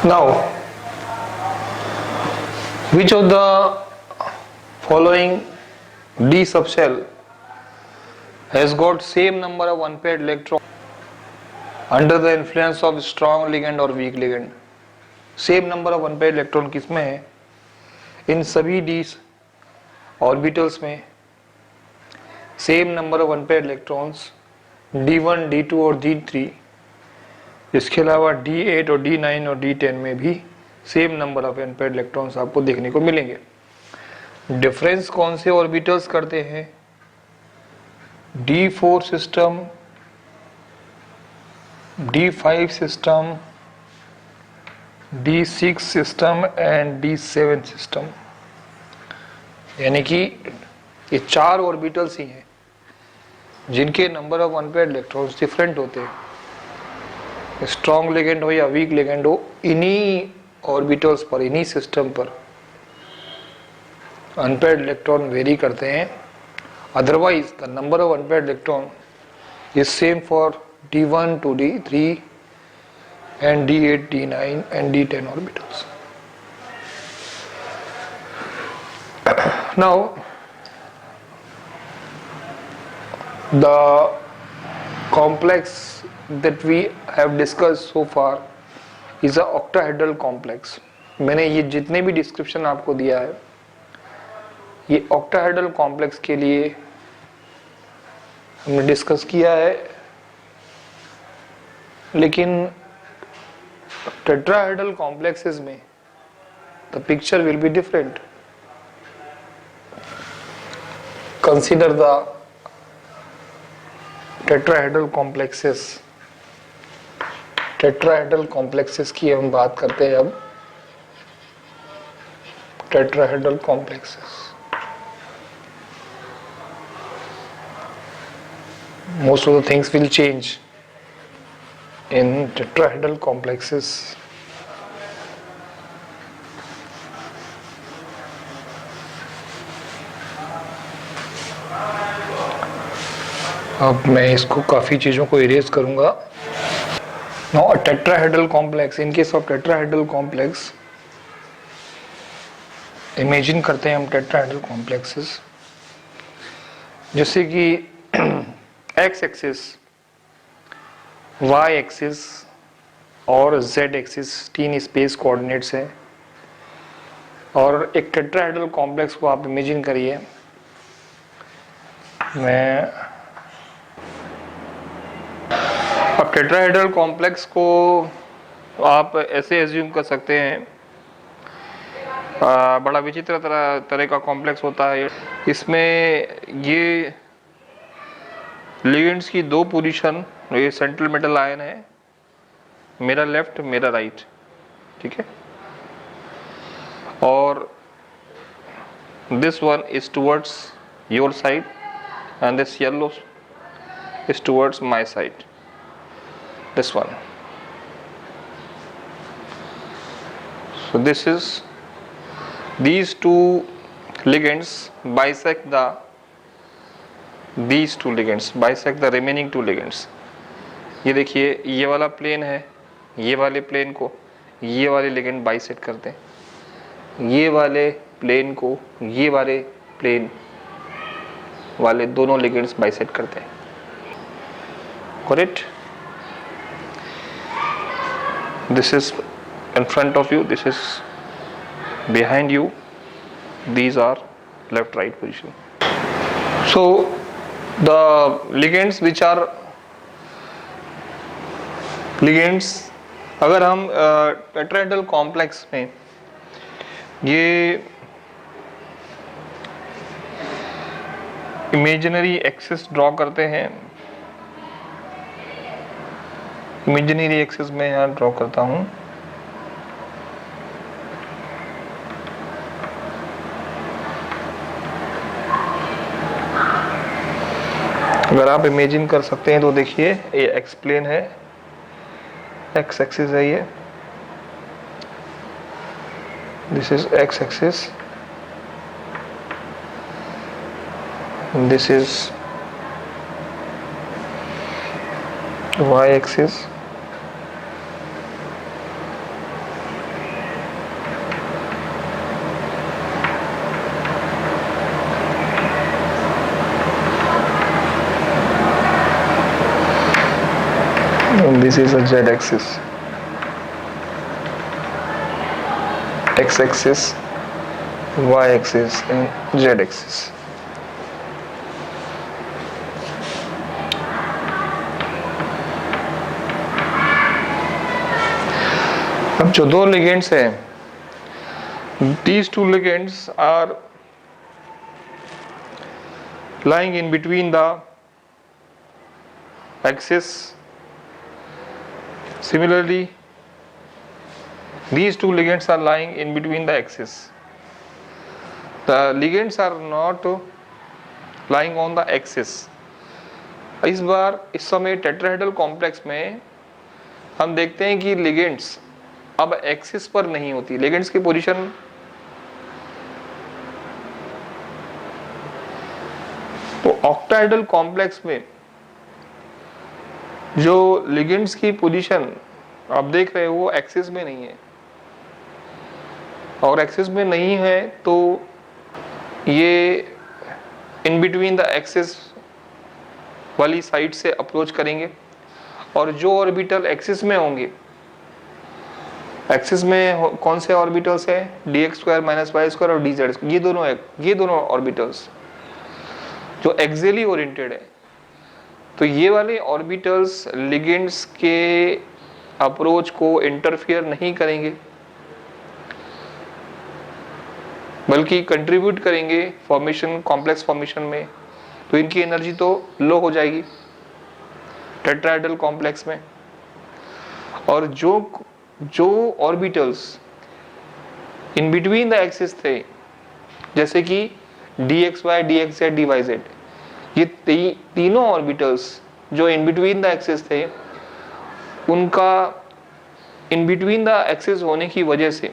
Now, which of the following D subshell has got same number of unpaired electrons under the influence of strong ligand or weak ligand? Same number of unpaired electron किसमें है? इन सभी D orbitals में same number of unpaired electrons D1, D2 और D3, इसके अलावा D8 और D9 और D10 में भी same number of unpaired electrons आपको देखने को मिलेंगे। डिफरेंस कौन से ऑर्बिटल्स करते हैं? D4 system, D5 system, D6 system and D7 system, यानी कि ये चार ऑर्बिटल्स ही हैं जिनके number of unpaired electrons different होते हैं। स्ट्रॉन्ग लिगेंड हो या वीक लिगेंड हो, इन्हीं ऑर्बिटल्स पर, इन्हीं सिस्टम पर अनपेयर्ड इलेक्ट्रॉन वेरी करते हैं। Otherwise the number of unpaired electron is same for D1 to D3 and D8, D9 and D10 orbitals. Now, the complex that we have discussed so far is a octahedral complex. मैंने ये जितने भी description आपको दिया है, ये octahedral complex के लिए हमने डिस्कस किया है, लेकिन tetrahedral complexes में the picture will be different. Consider the tetrahedral complexes. tetrahedral complexes की हम बात करते हैं अब। tetrahedral complexes, most of the things will change in tetrahedral complexes. अब मैं इसको काफी चीजों को इरेज करूंगा। Now a tetrahedral complex, in case of tetrahedral complex, imagine करते हैं हम tetrahedral complexes, जैसे कि x एक्सिस, y एक्सिस और z एक्सिस तीन स्पेस कोऑर्डिनेट्स हैं, और एक टेट्राहेड्रल कॉम्प्लेक्स को आप इमेजिन करिए। अब टेट्राहेड्रल कॉम्प्लेक्स को आप ऐसे एज्यूम कर सकते हैं, बड़ा विचित्र तरह का कॉम्प्लेक्स होता है। इसमें ये लिगेंड्स की दो पोजीशन, ये सेंट्रल मेटल आयन है, मेरा लेफ्ट मेरा राइट, ठीक है, और this one is towards your side and this yellow is towards my side, this one. So this is, these two ligands bisect these two ligands, bisect the remaining two ligands. ये देखिए, ये वाला plane है, ये वाले plane को ये वाले लिगेंड बाइसेक्ट करते हैं, ये वाले प्लेन को ये वाले प्लेन वाले दोनों लिगेंड्स बाइसेक्ट करते हैं। Correct? This is in front of you, this is behind you, these are left right position. So the ligands which are ligands, अगर हम टेट्राहेड्रल कॉम्प्लेक्स में ये इमेजिनरी एक्सिस ड्रॉ करते हैं, इमेजिनरी एक्सिस में यहाँ ड्रॉ करता हूँ, अगर आप इमेजिन कर सकते हैं तो देखिए, ये एक्स प्लेन है, एक्स एक्सिस है, ये this is x axis, this is y axis, And this is a z axis, x axis, y axis and z axis. अब जो दो लिगेंड्स हैं, these two ligands are lying in between the axis. Similarly, these two ligands are lying in between the axis. The ligands are not lying on the axis. इस समय tetrahedral complex में हम देखते हैं कि लिगेंड्स अब axis पर नहीं होती. लिगेंड्स की पोजीशन तो ऑक्टाहेड्रल कॉम्प्लेक्स में जो लिगेंड्स की पोजीशन आप देख रहे हो वो एक्सिस में नहीं है, और एक्सिस में नहीं है तो ये इन बिटवीन द एक्सिस वाली साइड से अप्रोच करेंगे, और जो ऑर्बिटल एक्सिस में होंगे, एक्सिस में कौन से ऑर्बिटल्स है, dx square minus y square और dz स्क्वायर, ये दोनों ऑर्बिटल्स जो एक्सियली ओरिएंटेड है, तो ये वाले ऑर्बिटल्स लिगेंड्स के अप्रोच को इंटरफियर नहीं करेंगे, बल्कि कंट्रीब्यूट करेंगे फॉर्मेशन, कॉम्प्लेक्स फॉर्मेशन में. तो इनकी एनर्जी तो लो हो जाएगी टेट्राहेड्रल कॉम्प्लेक्स में. और जो orbitals in between the axis थे, जैसे कि dxy, dxz, dyz, ये तीनों ऑर्बिटल्स जो इन बिटवीन द एक्सिस थे, उनका इन बिटवीन द एक्सिस होने की वजह से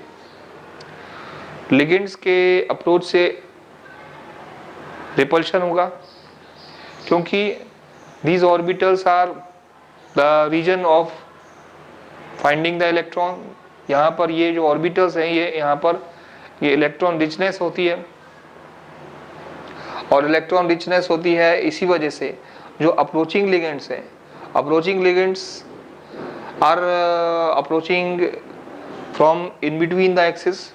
लिगेंड्स के अप्रोच से रिपल्शन होगा, क्योंकि these orbitals are the region of finding the electron. यहाँ पर ये जो ऑर्बिटल्स हैं, ये यहाँ पर ये इलेक्ट्रॉन रिचनेस होती है, और इलेक्ट्रॉन रिचनेस होती है इसी वजह से जो अप्रोचिंग लिगेंड्स हैं, approaching ligands are approaching from in between the axis,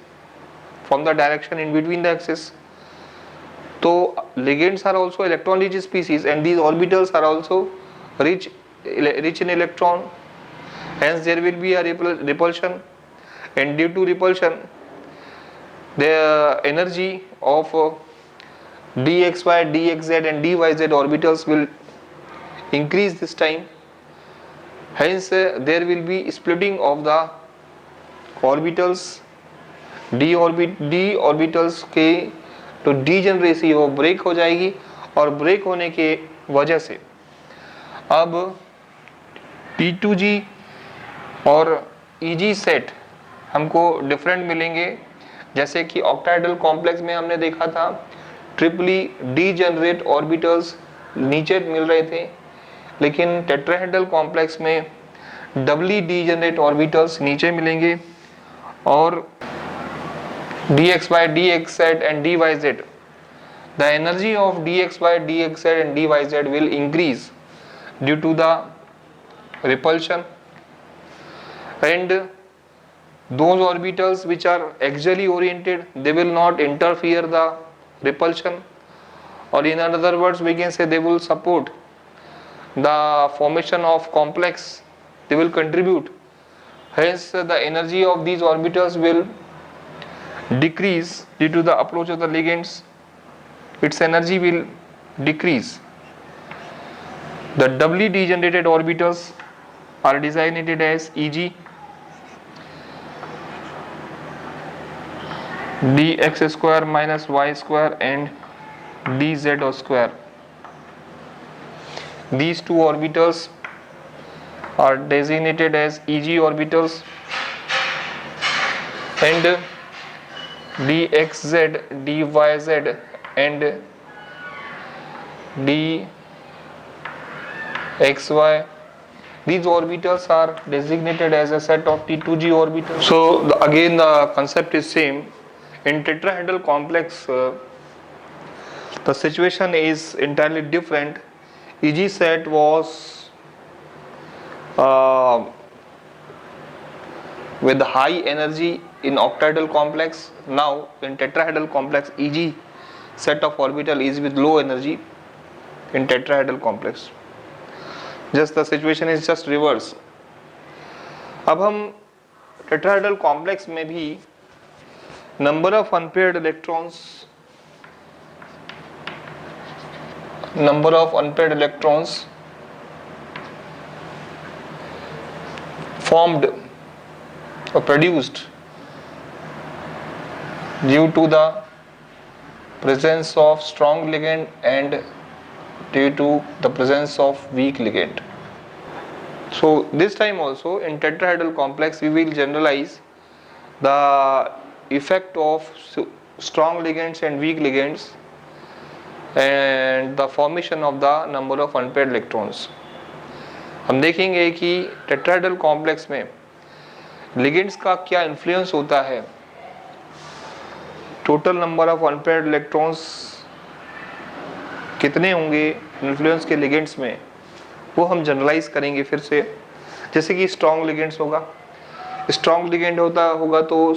from the direction in between the axis. तो ligands are also electron rich species, and these orbitals are also rich in electron, hence there will be a repulsion, and due to repulsion the energy of dxy, dxz and dyz orbitals will increase this time, hence there will be splitting of the orbitals. d orbitals के तो degeneracy वो break हो जाएगी, और break होने के वजह से अब T2G और EG सेट हमको डिफरेंट मिलेंगे. जैसे कि ऑक्टाहेड्रल कॉम्प्लेक्स में हमने देखा था ट्रिपली डीजेनरेट ऑर्बिटल्स नीचे मिल रहे थे, लेकिन टेट्राहेड्रल कॉम्प्लेक्स में डबली डीजेनरेट ऑर्बिटल्स नीचे मिलेंगे, और dxy, dxz and dyz, the energy of dxy, dxz and dyz will increase due to the repulsion, and those orbitals which are axially oriented, they will not interfere the repulsion, or in other words we can say they will support the formation of complex, they will contribute, hence the energy of these orbitals will decrease due to the approach of the ligands, its energy will decrease. The doubly degenerated orbitals are designated as EG, dx square minus y square and dz square. These two orbitals are designated as EG orbitals, and dxz, dyz and dxy, these orbitals are designated as a set of T2G orbitals. So again the concept is same. In tetrahedral complex the situation is entirely different. EG set was with high energy in octahedral complex. Now in tetrahedral complex, Eg set of orbital is with low energy in tetrahedral complex. Just the situation is just reverse. अब हम tetrahedral complex में भी number of unpaired electrons formed or produced due to the presence of strong ligand and due to the presence of weak ligand. So this time also in tetrahedral complex we will generalize the effect of strong ligands and weak ligands and the formation of the number of unpaired electrons. हम देखेंगे कि tetrahedral complex में ligands का क्या influence होता है total number of unpaired electrons कितने होंगे इन्फ्लुएंस के लिगेंड्स में, वो हम जनरलाइज करेंगे फिर से. जैसे कि स्ट्रॉन्ग लिगेंड्स होगा, स्ट्रॉन्ग लिगेंड होगा तो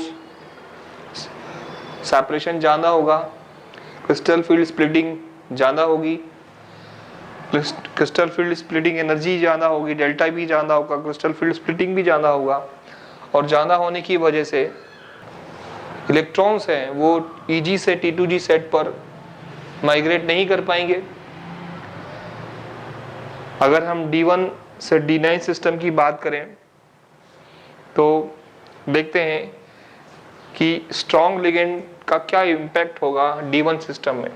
सेपरेशन ज़्यादा होगा, क्रिस्टल फील्ड स्प्लिटिंग ज़्यादा होगी, क्रिस्टल फील्ड स्प्लिटिंग एनर्जी ज़्यादा होगी, डेल्टा भी ज़्यादा होगा, क्रिस्टल फील्ड स्प्लिटिंग भी ज़्यादा होगा. और ज़्यादा होने की वजह से इलेक्ट्रॉन्स हैं वो Eg से T2G सेट पर माइग्रेट नहीं कर पाएंगे. अगर हम D1 से D9 सिस्टम की बात करें तो देखते हैं कि स्ट्रॉन्ग लिगेंड का क्या इम्पैक्ट होगा D1 सिस्टम में.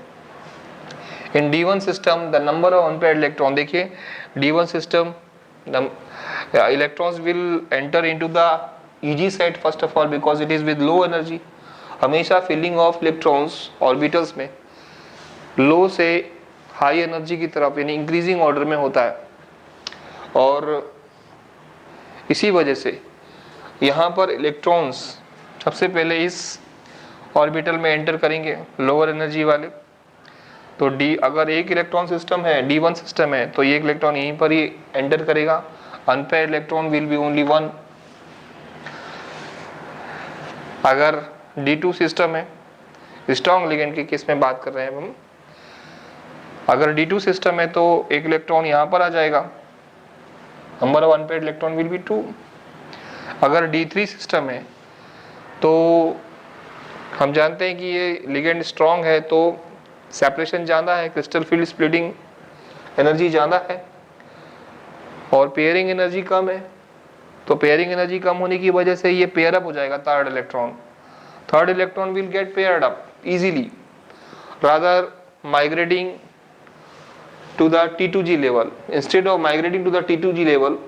इन D1 system the number of unpaired electron, देखिए D1 system electrons will enter into the Eg set first of all because it is with low energy. हमेशा फिलिंग ऑफ इलेक्ट्रॉन्स ऑर्बिटल्स में लो से high energy की तरफ यानी increasing order में होता है. और इसी वजह से यहाँ पर इलेक्ट्रॉन्स सबसे पहले इस ऑर्बिटल में एंटर करेंगे लोअर एनर्जी वाले. तो अगर एक इलेक्ट्रॉन सिस्टम है D1 सिस्टम है तो ये इलेक्ट्रॉन यहीं पर ही एंटर करेगा. Unpaired electron will B only one. अगर D2 सिस्टम है, स्ट्रॉन्ग लिगेंड के केस में बात कर रहे हैं हम, अगर D2 सिस्टम है तो एक इलेक्ट्रॉन यहाँ पर आ जाएगा, number of unpaired electron will B 2. अगर D3 सिस्टम है तो हम जानते हैं कि ये लिगेंड स्ट्रॉन्ग है तो सेपरेशन ज़्यादा है, क्रिस्टल फील्ड स्प्लिटिंग एनर्जी ज़्यादा है और पेयरिंग एनर्जी कम है. तो पेयरिंग एनर्जी कम होने की वजह से ये पेयर अप हो जाएगा. Third electron will get paired up easily rather migrating to the T2G level. Instead of migrating to the T2G level,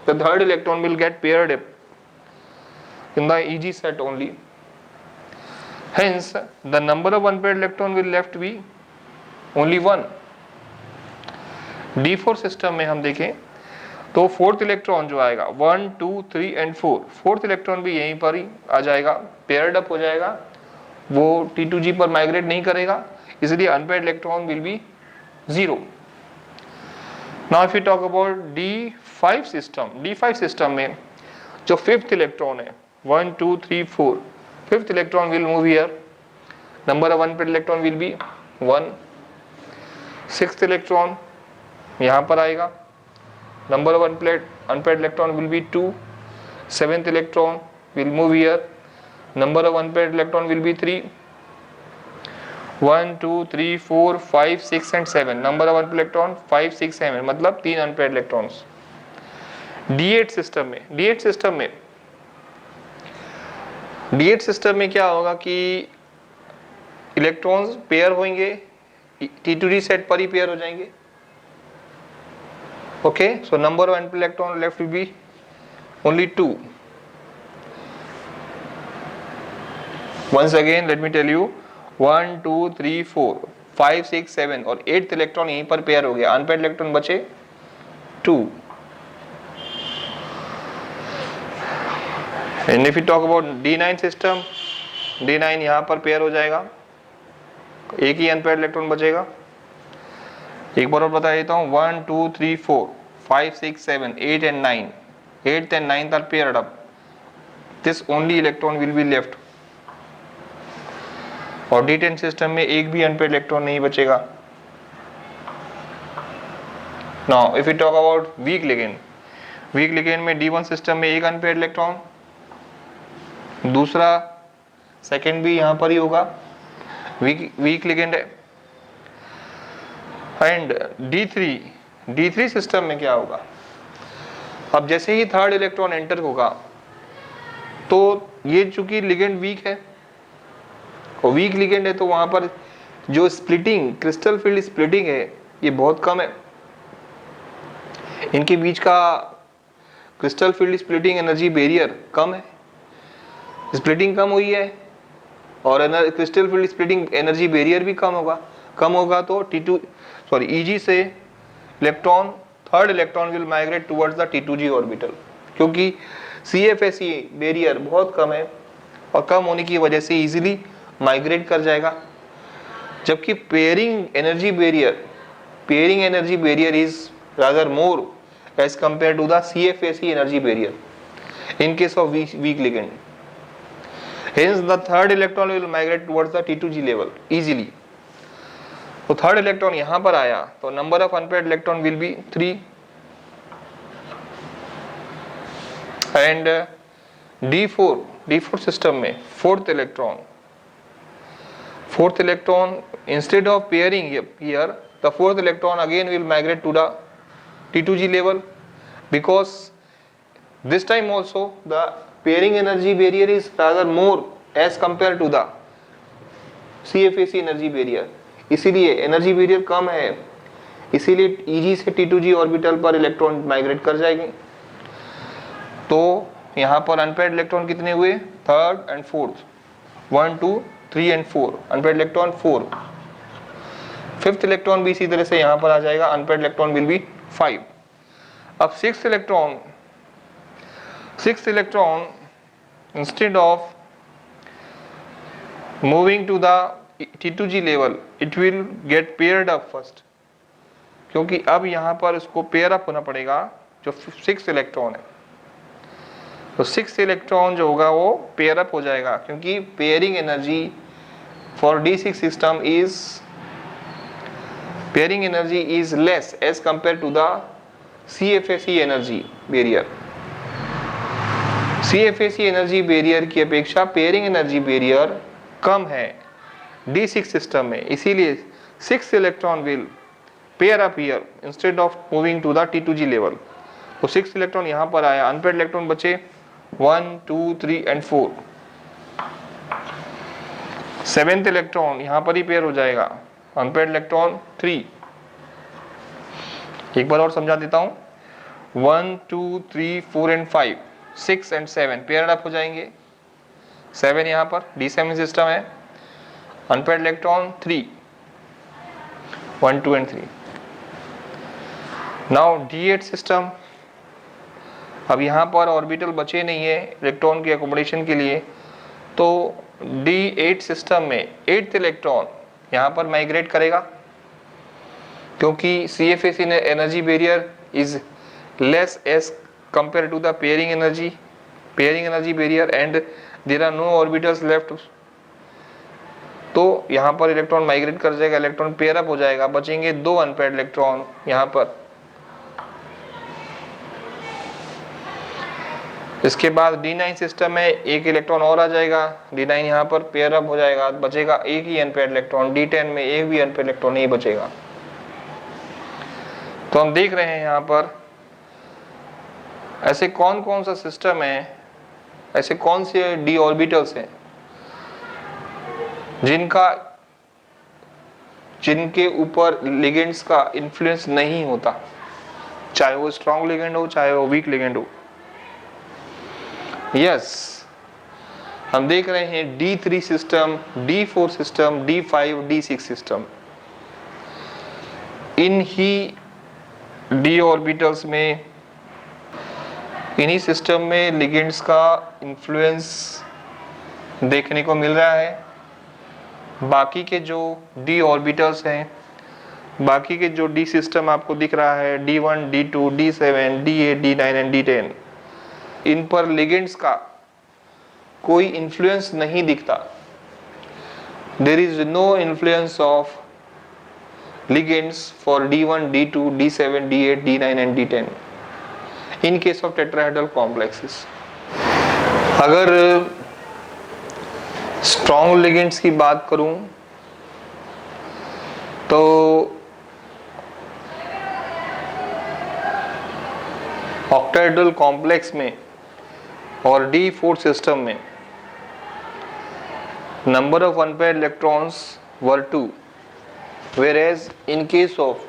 the third electron will get paired up in the Eg set only. Hence, the number of unpaired electron will left be only one. D4 system में हम देखें तो fourth electron जो आएगा 1, 2, 3 and 4, fourth electron भी यहीं पर ही आ जाएगा, पेयर्ड अप हो जाएगा, वो T2G पर माइग्रेट नहीं करेगा, इसलिए unpaired electron will B 0. Now if you talk about D5 system में जो फिफ्थ इलेक्ट्रॉन है 1, 2, 3, 4, fifth electron will move here, number of unpaired electron will B 1. Sixth electron यहाँ पर आएगा, number of unpaired electron will B 2. Seventh electron will move here, number of unpaired electron will be 3. 1, 2, 3, 4, 5, 6 and 7, number of unpaired electron 5, 6, 7, मतलब 3 unpaired electrons. D8 system में क्या होगा कि electrons pair होंगे, T2D set पर ही पेयर हो जाएंगे. Okay, so number of unpaired electron left will be only 2. Once again let me tell you 1, 2, 3, 4, 5, 6, 7 और 8th इलेक्ट्रॉन यहीं पर पेयर हो गया, अनपेयर्ड इलेक्ट्रॉन बचे 2. And if you talk about D9 system, D9 यहाँ पर पेयर हो जाएगा, एक ही अनपेयर्ड इलेक्ट्रॉन बचेगा. एक बार और बता देता हूँ 1, 2, 3, 4, 5, 6, 7, 8 and 9. 8th and 9th are paired up. This only electron will be left. और D10 सिस्टम में एक भी अनपेड इलेक्ट्रॉन नहीं बचेगा. Now if we talk about weak ligand, week ligand में D1 सिस्टम में एक अनपेड इलेक्ट्रॉन, दूसरा सेकेंड भी यहां पर ही होगा, वीक लिगेंड है. एंड D3 सिस्टम में क्या होगा? अब जैसे ही थर्ड इलेक्ट्रॉन एंटर होगा तो ये चूंकि लिगेंड वीक है और वीक लिगेंड है तो वहां पर जो स्प्लिटिंग, क्रिस्टल फील्ड स्प्लिटिंग है ये बहुत कम है. इनके बीच का crystal field splitting energy barrier कम है, स्प्लिटिंग कम हुई है और crystal field splitting energy barrier भी कम होगा तो Eg से electron, third electron will migrate towards the T2G orbital, क्योंकि CFSE बैरियर बहुत कम है और कम होने की वजह से इजीली माइग्रेट कर जाएगा. जबकि pairing energy barrier is rather more as compared to the CFSE energy barrier in case of weak ligand. Hence the third electron will migrate towards the T2G level easily. तो third electron यहां पर आया तो number of unpaired electron will be 3 and D4 system में fourth electron instead of pairing here the fourth electron again will migrate to the T2G level, because this time also the pairing energy barrier is rather more as compared to the CFSE energy barrier. इसीलिए energy barrier कम है, इसीलिए Eg से T2G orbital पर electron migrate कर जाएंगे. तो यहाँ पर अनपेयर्ड इलेक्ट्रॉन कितने हुए? Third and fourth, 1, 2, 3 and 4 unpaired electron 4. Fifth electron भी इसी तरह से यहाँ पर आ जाएगा, अनपेयर्ड इलेक्ट्रॉन विल बी 5. अब sixth electron instead of moving to the T2G level it will get paired up first, क्योंकि अब यहाँ पर इसको पेयर अप होना पड़ेगा जो सिक्स्थ इलेक्ट्रॉन है. तो सिक्स्थ इलेक्ट्रॉन जो होगा वो पेयर अप हो जाएगा, क्योंकि pairing energy for D6 system is less as compared to the CFSE energy barrier. CFSE energy barrier की अपेक्षा पेयरिंग एनर्जी बैरियर कम है D6 सिस्टम में, इसीलिए 6th electron will pair up here instead of moving to the T2G level. तो 6th electron यहाँ पर आया, अनपेयर्ड इलेक्ट्रॉन बचे 1, 2, 3 एंड 4. 7th इलेक्ट्रॉन यहाँ पर ही पेयर हो जाएगा, अनपेयर्ड इलेक्ट्रॉन 3. एक बार और समझा देता हूं, 1, 2, 3, 4 एंड 5, 6 एंड 7 पेयर्ड अप हो जाएंगे. 7 यहाँ पर D7 सिस्टम है, unpaired electron 3, 1, 2 and 3. Now D8 system, अब यहाँ पर ऑर्बिटल बचे नहीं है इलेक्ट्रॉन के एकोमोडेशन के लिए, तो D8 सिस्टम में 8th इलेक्ट्रॉन यहाँ पर माइग्रेट करेगा, क्योंकि CFSE energy barrier is less as compare to the pairing energy barrier and there are no orbitals left. तो यहाँ पर इलेक्ट्रॉन माइग्रेट कर जाएगा, इलेक्ट्रॉन पेयर अप हो जाएगा, बचेंगे 2 अनपेयर्ड इलेक्ट्रॉन यहाँ पर. इसके बाद D9 सिस्टम में एक इलेक्ट्रॉन और आ जाएगा, D9 यहाँ पर पेयर अप हो जाएगा, बचेगा एक ही अनपेयर्ड इलेक्ट्रॉन. D10 में एक भी अनपेयर्ड इलेक्ट्रॉन नहीं बचेगा. तो हम देख रहे हैं यहाँ पर ऐसे कौन सा सिस्टम है, ऐसे कौन से d ऑर्बिटल्स हैं जिनके ऊपर लिगेंड्स का इन्फ्लुएंस नहीं होता, चाहे वो स्ट्रॉन्ग लिगेंड हो चाहे वो वीक लिगेंड हो. यस, हम देख रहे हैं D3 system, D4 system, D5, D6 system. इन ही d ऑर्बिटल्स में, इन्हीं सिस्टम में लिगेंड्स का इन्फ्लुएंस देखने को मिल रहा है. बाकी के जो d ऑर्बिटल्स हैं बाकी के जो डी सिस्टम आपको दिख रहा है D1, D2, D7, D8, D9 and D10, इन पर लिगेंड्स का कोई इन्फ्लुएंस नहीं दिखता. There is no influence of ligands for D1, D2, D7, D8, D9 and D10 in case of tetrahedral complexes. अगर strong ligands की बात करूं तो octahedral complex में और D4 system में number of unpaired electrons were 2, whereas in case of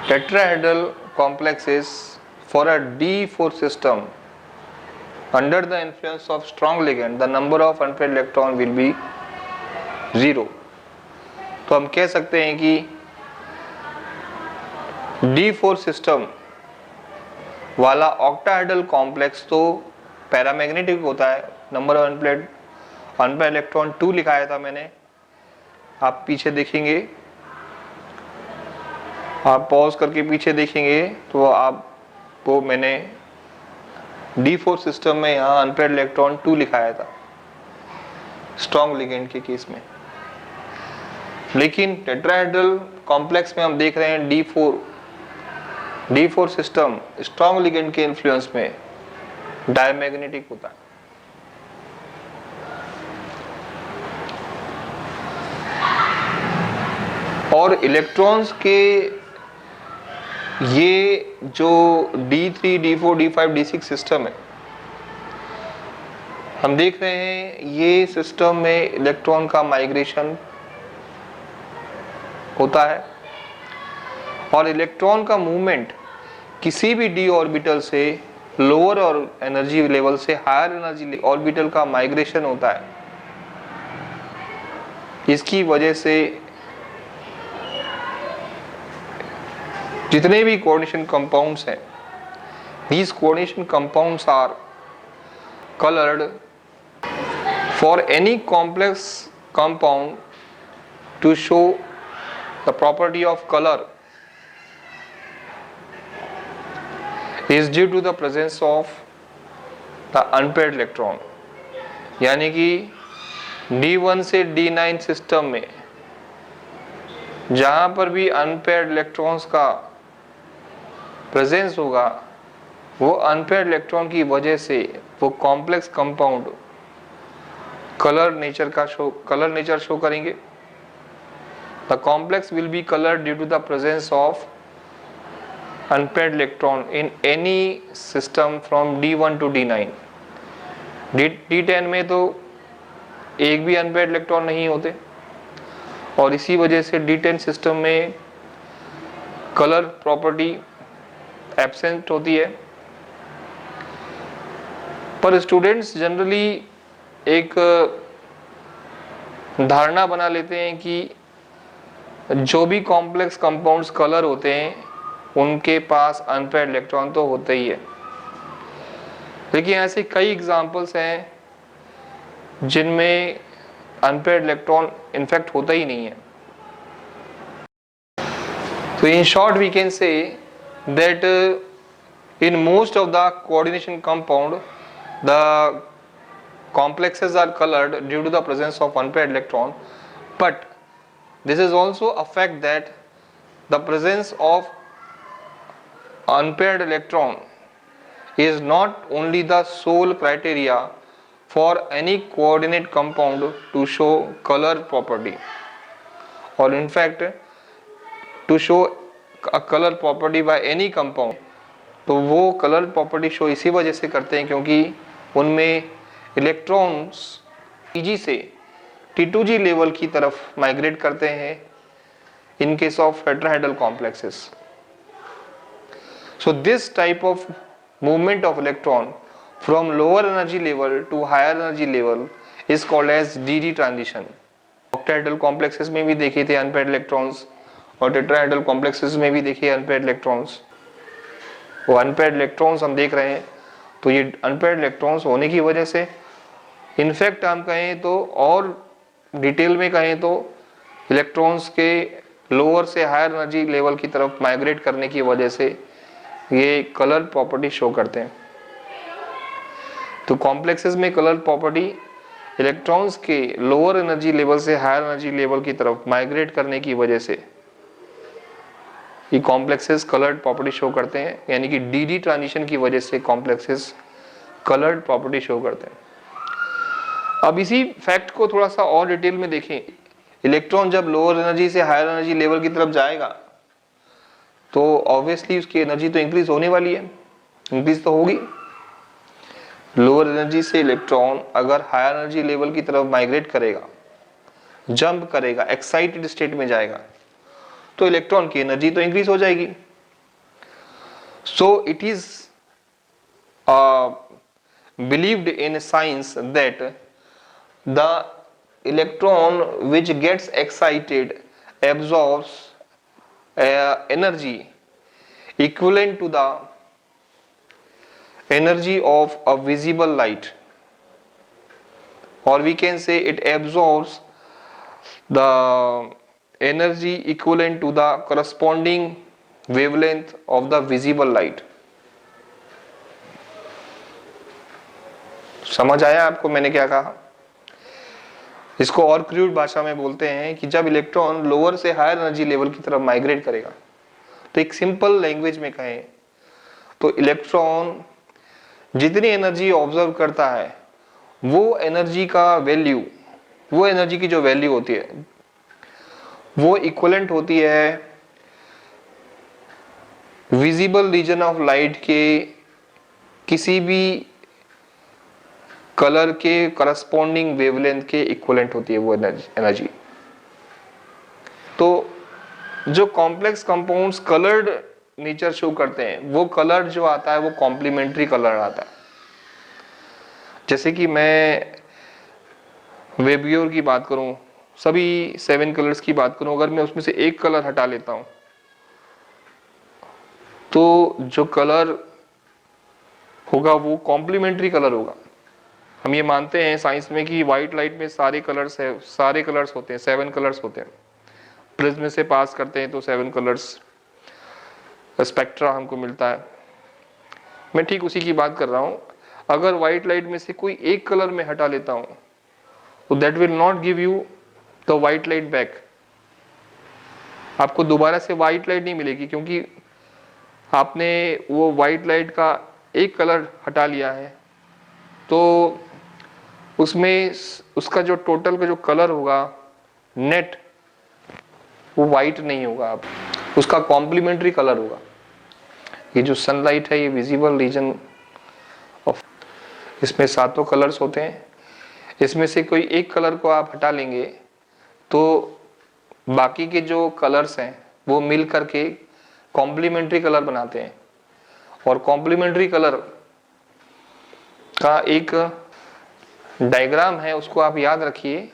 tetrahedral complexes for a D4 system under the influence of strong ligand the number of unpaired electron will be 0. तो हम कह सकते हैं कि D4 system वाला octahedral complex तो paramagnetic होता है. नंबर ऑफ अनपेयर्ड इलेक्ट्रॉन 2 लिखाया था मैंने, आप पीछे देखेंगे, आप पॉज करके पीछे देखेंगे तो आपको मैंने D4 सिस्टम में यहाँ अनपेयर्ड इलेक्ट्रॉन 2 लिखाया था स्ट्रॉन्ग लिगेंड के केस में. लेकिन टेट्राहेड्रल कॉम्प्लेक्स में हम देख रहे हैं D4 सिस्टम स्ट्रॉन्ग लिगेंड के इन्फ्लुएंस में डायमैग्नेटिक होता है. और इलेक्ट्रॉन्स के ये जो D3, D4, D5, D6 system है, हम देख रहे हैं ये सिस्टम में इलेक्ट्रॉन का माइग्रेशन होता है और इलेक्ट्रॉन का मूवमेंट किसी भी d ऑर्बिटल से लोअर और एनर्जी लेवल से हायर एनर्जी ऑर्बिटल का माइग्रेशन होता है. इसकी वजह से जितने भी कोऑर्डिनेशन कंपाउंड्स हैं, these coordination compounds are colored. For any complex compound to show the property of color is due to the presence of the unpaired electron. यानी कि D1 से D9 सिस्टम में जहां पर भी अनपेयर्ड इलेक्ट्रॉन्स का presence होगा, वो अनपेयर्ड इलेक्ट्रॉन की वजह से वो complex compound colour nature show करेंगे. The complex will be coloured due to the presence of unpaired electron in any system from D1 to D9. D10 में तो एक भी अनपेयर्ड इलेक्ट्रॉन नहीं होते और इसी वजह से D10 सिस्टम में कलर प्रॉपर्टी एब्सेंट होती है. पर स्टूडेंट्स जनरली एक धारणा बना लेते हैं कि जो भी कॉम्प्लेक्स कंपाउंड्स कलर होते हैं उनके पास अनपेयर्ड इलेक्ट्रॉन तो होते ही है. देखिए ऐसे कई एग्जांपल्स हैं जिनमें अनपेयर्ड इलेक्ट्रॉन इनफैक्ट होता ही नहीं है. तो in short we can say that in most of the coordination compound the complexes are colored due to the presence of unpaired electron, but this is also a fact that the presence of unpaired electron is not only the sole criteria for any coordinate compound to show color property, or in fact to show a color property by any compound. तो वो colour property show इसी वजह से करते हैं क्योंकि उनमें electrons Tg से T2g लेवल की तरफ माइग्रेट करते हैं in case of tetrahedral complexes. So this type of movement of electron from lower energy level to higher energy level is called as DD transition. Octahedral complexes में भी देखे थे unpaired electrons और tetrahedral complexes में भी देखिए unpaired electrons. वो unpaired electrons हम देख रहे हैं तो ये अनपेयर्ड इलेक्ट्रॉन्स होने की वजह से इनफैक्ट हम कहें तो और डिटेल में कहें तो इलेक्ट्रॉन्स के लोअर से हायर एनर्जी लेवल की तरफ माइग्रेट करने की वजह से ये कलर प्रॉपर्टी शो करते हैं। तो कॉम्प्लेक्सेस में कलर प्रॉपर्टी इलेक्ट्रॉन्स के लोअर एनर्जी लेवल से हायर एनर्जी लेवल की तरफ माइग्रेट करने की वजह से ये कॉम्प्लेक्सेस कलर्ड प्रॉपर्टी शो करते हैं, यानी कि डी ट्रांजिशन की वजह से कॉम्प्लेक्सेस कलर्ड प्रॉपर्टी शो करते हैं। अब इसी फैक्ट को थोड़ा सा और डिटेल में देखें। इलेक्ट्रॉन जब लोअर एनर्जी से हायर एनर्जी लेवल की तरफ जाएगा तो ऑब्वियसली उसकी एनर्जी तो इंक्रीज होने वाली है, इंक्रीज तो होगी। लोअर एनर्जी से इलेक्ट्रॉन अगर हायर एनर्जी लेवल की तरफ माइग्रेट करेगा, जंप करेगा, एक्साइटेड स्टेट में जाएगा, तो इलेक्ट्रॉन की एनर्जी तो इंक्रीज हो जाएगी। So it is believed in science that the electron which gets excited absorbs energy equivalent to the energy of a visible light, or we can say it absorbs the energy equivalent to the corresponding wavelength of the visible light. समझ आया आपको मैंने क्या कहा? इसको और crude भाषा में बोलते हैं कि जब इलेक्ट्रॉन लोअर से हायर एनर्जी लेवल की तरफ माइग्रेट करेगा, तो एक सिंपल लैंग्वेज में कहें तो इलेक्ट्रॉन जितनी एनर्जी ऑब्जर्व करता है वो एनर्जी का वैल्यू, वो एनर्जी की जो वैल्यू होती है वो इक्विवेलेंट होती है विजिबल रीजन ऑफ लाइट के किसी भी कलर के करस्पॉन्डिंग वेवलेंथ के इक्विवेलेंट होती है वो एनर्जी। तो जो complex compounds coloured nature show करते हैं वो कलर जो आता है वो कॉम्प्लीमेंट्री कलर आता है। जैसे कि मैं वेबियोर की बात करूं, सभी 7 कलर्स की बात करूं, अगर मैं उसमें से एक कलर हटा लेता हूं तो जो कलर होगा वो कॉम्प्लीमेंट्री कलर होगा। हम ये मानते हैं साइंस में कि व्हाइट लाइट में सारे कलर्स होते हैं, 7 कलर्स होते हैं। प्रिज्म से पास करते हैं तो 7 कलर्स स्पेक्ट्रा हमको मिलता है। मैं ठीक उसी की बात कर रहा हूं। अगर व्हाइट लाइट में से कोई एक कलर में हटा लेता हूं तो that will not give you the white light back. आपको दोबारा से व्हाइट लाइट नहीं मिलेगी, क्योंकि आपने वो व्हाइट लाइट का एक कलर हटा लिया है, तो उसमें उसका जो टोटल का जो कलर होगा नेट वो वाइट नहीं होगा, अब उसका कॉम्प्लीमेंट्री कलर होगा। ये जो सनलाइट है ये विजिबल रीजन ऑफ, इसमें 7 कलर्स होते हैं। इसमें से कोई एक कलर को आप हटा लेंगे तो बाकी के जो कलर्स हैं वो मिल करके कॉम्प्लीमेंट्री कलर बनाते हैं। और कॉम्प्लीमेंट्री कलर का एक डायग्राम है, उसको आप याद रखिए।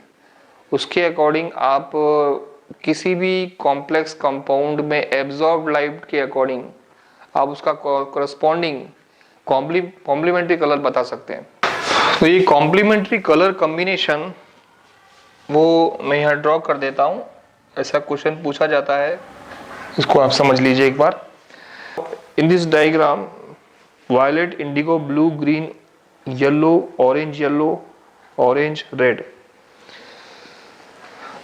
उसके अकॉर्डिंग आप किसी भी कॉम्प्लेक्स कंपाउंड में एब्जॉर्ब्ड लाइट के अकॉर्डिंग आप उसका कॉरस्पॉन्डिंग कॉम्प्लीमेंट्री कलर बता सकते हैं। तो ये कॉम्प्लीमेंट्री कलर कॉम्बिनेशन वो मैं यहाँ ड्रॉ कर देता हूँ, ऐसा क्वेश्चन पूछा जाता है, इसको आप समझ लीजिए एक बार। In this diagram violet, indigo, blue, green, yellow, orange, red.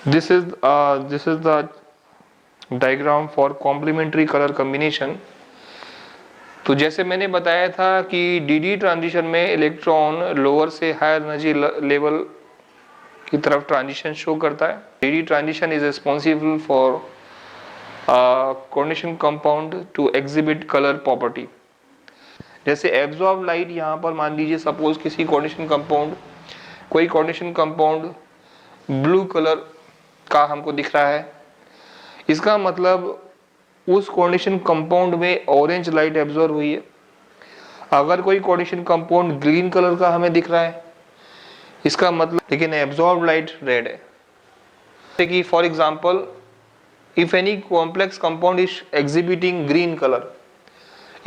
This is the diagram for complementary color combination. तो जैसे मैंने बताया था कि डी ट्रांजिशन में इलेक्ट्रॉन लोअर से हायर एनर्जी लेवल की तरफ ट्रांजिशन शो करता है। D transition is responsible for coordination compound to exhibit colour property. जैसे एब्जॉर्ब लाइट, यहाँ पर मान लीजिए सपोज किसी कोऑर्डिनेशन कंपाउंड, कोई कोऑर्डिनेशन कंपाउंड ब्लू कलर का हमको दिख रहा है, इसका मतलब उस कोऑर्डिनेशन कंपाउंड में ऑरेंज लाइट एब्जॉर्ब हुई है। अगर कोई कोऑर्डिनेशन कंपाउंड ग्रीन कलर का हमें दिख रहा है, इसका मतलब लेकिन एब्जॉर्ब लाइट रेड है। जैसे कि for example if any complex compound is exhibiting green colour,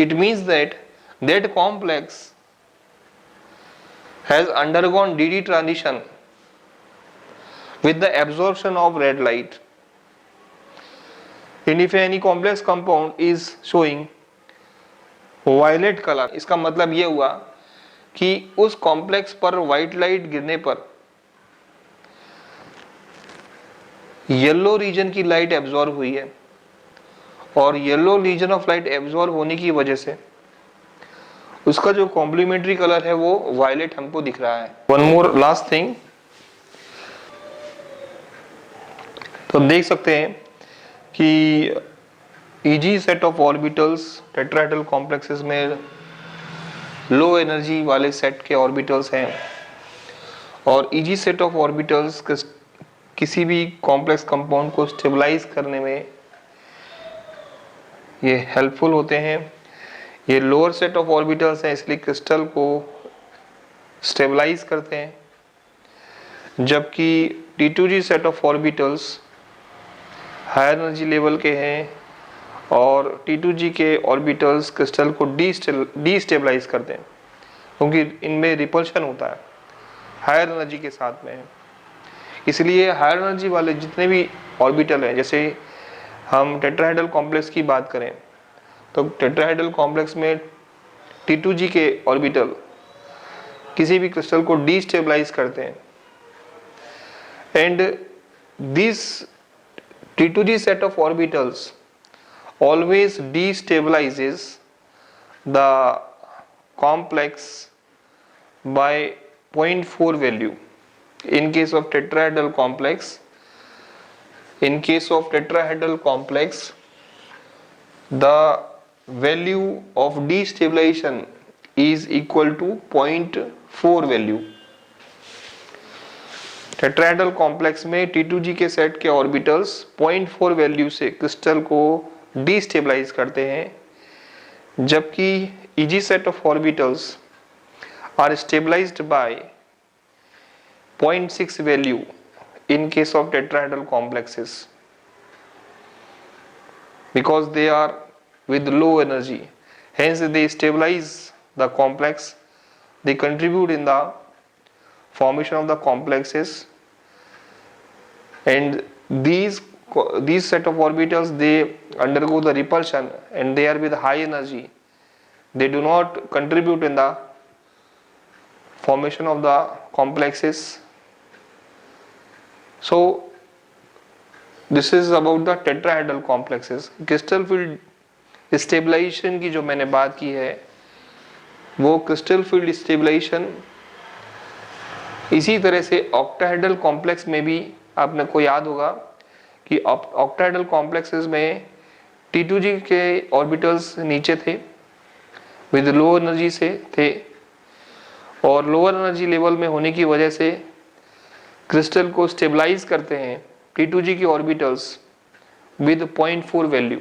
it means that that complex has undergone dd transition with the absorption of red light. And if any complex compound is showing violet colour, इसका मतलब ये हुआ कि उस complex पर white light गिरने पर yellow region की लाइट एब्जॉर्ब हुई है और yellow region of light absorb होने की वजह से उसका जो कॉम्प्लीमेंट्री कलर है वो वायलेट हमको दिख रहा है। वन मोर लास्ट थिंग, तो देख सकते हैं कि easy set of orbitals tetrahedral complexes में लो एनर्जी वाले सेट के ऑर्बिटल्स हैं और इजी सेट ऑफ ऑर्बिटल्स किसी भी कॉम्प्लेक्स कंपाउंड को स्टेबलाइज करने में ये हेल्पफुल होते हैं। ये लोअर सेट ऑफ ऑर्बिटल्स हैं इसलिए क्रिस्टल को स्टेबलाइज करते हैं, जबकि T2G set of orbitals higher energy level के हैं और T2G के ऑर्बिटल्स क्रिस्टल को डीस्टेबलाइज करते हैं क्योंकि इनमें रिपल्शन होता है हायर एनर्जी के साथ में है। इसलिए हायर एनर्जी वाले जितने भी ऑर्बिटल हैं, जैसे हम टेट्राहेड्रल कॉम्प्लेक्स की बात करें तो टेट्राहेड्रल कॉम्प्लेक्स में T2G के ऑर्बिटल किसी भी क्रिस्टल को डीस्टेबलाइज करते हैं and this T2G set of orbitals always destabilizes the complex by 0.4 value in case of tetrahedral complex. In case of tetrahedral complex, the value of destabilization is equal to 0.4 value. Tetrahedral complex में T2G के set के orbitals 0.4 value से crystal को destabilise करते हैं, जबकि EG set of orbitals are stabilised by 0.6 value in case of tetrahedral complexes because they are with low energy, hence they stabilize the complex, they contribute in the formation of the complexes, and these set of orbitals they undergo the repulsion and they are with high energy, they do not contribute in the formation of the complexes. So this is about the tetrahedral complexes. Crystal field stabilisation की जो मैंने बात की है वो crystal field stabilization इसी तरह से ऑक्टाहेड्रल कॉम्प्लेक्स में भी आपने को याद होगा कि ऑक्टाहेड्रल कॉम्प्लेक्सेस में T2G के ऑर्बिटल्स नीचे थे विद लो एनर्जी से थे और लोअर एनर्जी लेवल में होने की वजह से क्रिस्टल को स्टेबलाइज करते हैं T2G के orbitals with 0.4 value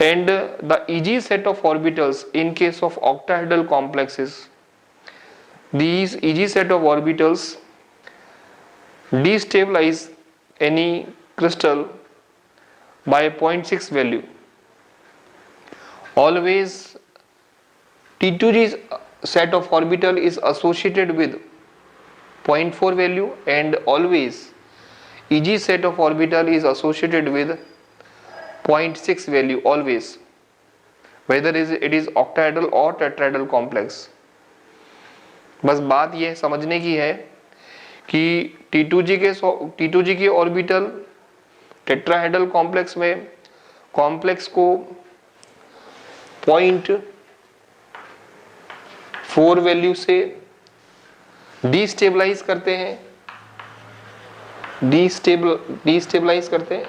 and the EG set of orbitals in case of octahedral complexes, these EG set of orbitals destabilize any crystal by 0.6 value. Always T2G set of orbital is associated with 0.4 value and always EG set of orbital is associated with 0.6 value always, whether it is octahedral or tetrahedral complex. बस बात यह समझने की है कि T2G के orbital tetrahedral complex में complex को 0.4 वैल्यू से डीस्टेबलाइज करते हैं डीस्टेबलाइज करते हैं,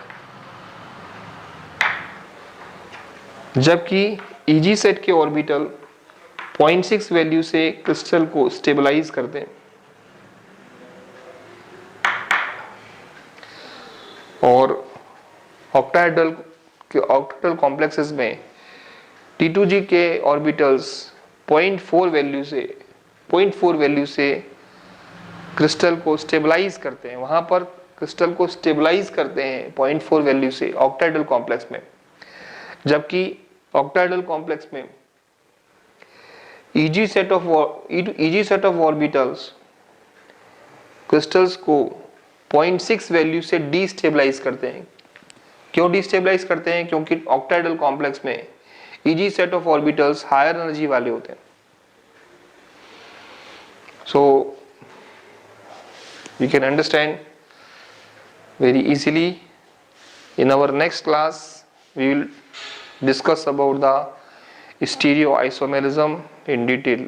जबकि EG सेट के ऑर्बिटल 0.6 वैल्यू से क्रिस्टल को स्टेबलाइज करते हैं। और ऑक्टाहेड्रल कॉम्प्लेक्सेस में T2G के ऑर्बिटल्स 0.4 वैल्यू से क्रिस्टल को स्टेबलाइज करते हैं, वहां पर क्रिस्टल को स्टेबलाइज करते हैं 0.4 वैल्यू से ऑक्टाहेड्रल कॉम्प्लेक्स में, जबकि ऑक्टाहेड्रल कॉम्प्लेक्स में EG set of orbitals crystals को 0.6 वैल्यू से डीस्टेबलाइज करते हैं क्यों डिस्टेबलाइज करते हैं? क्योंकि ऑक्टाहेड्रल कॉम्प्लेक्स में EG set of orbitals higher energy वाले होते हैं. So you can understand very easily. In our next class we will discuss about the stereoisomerism in detail.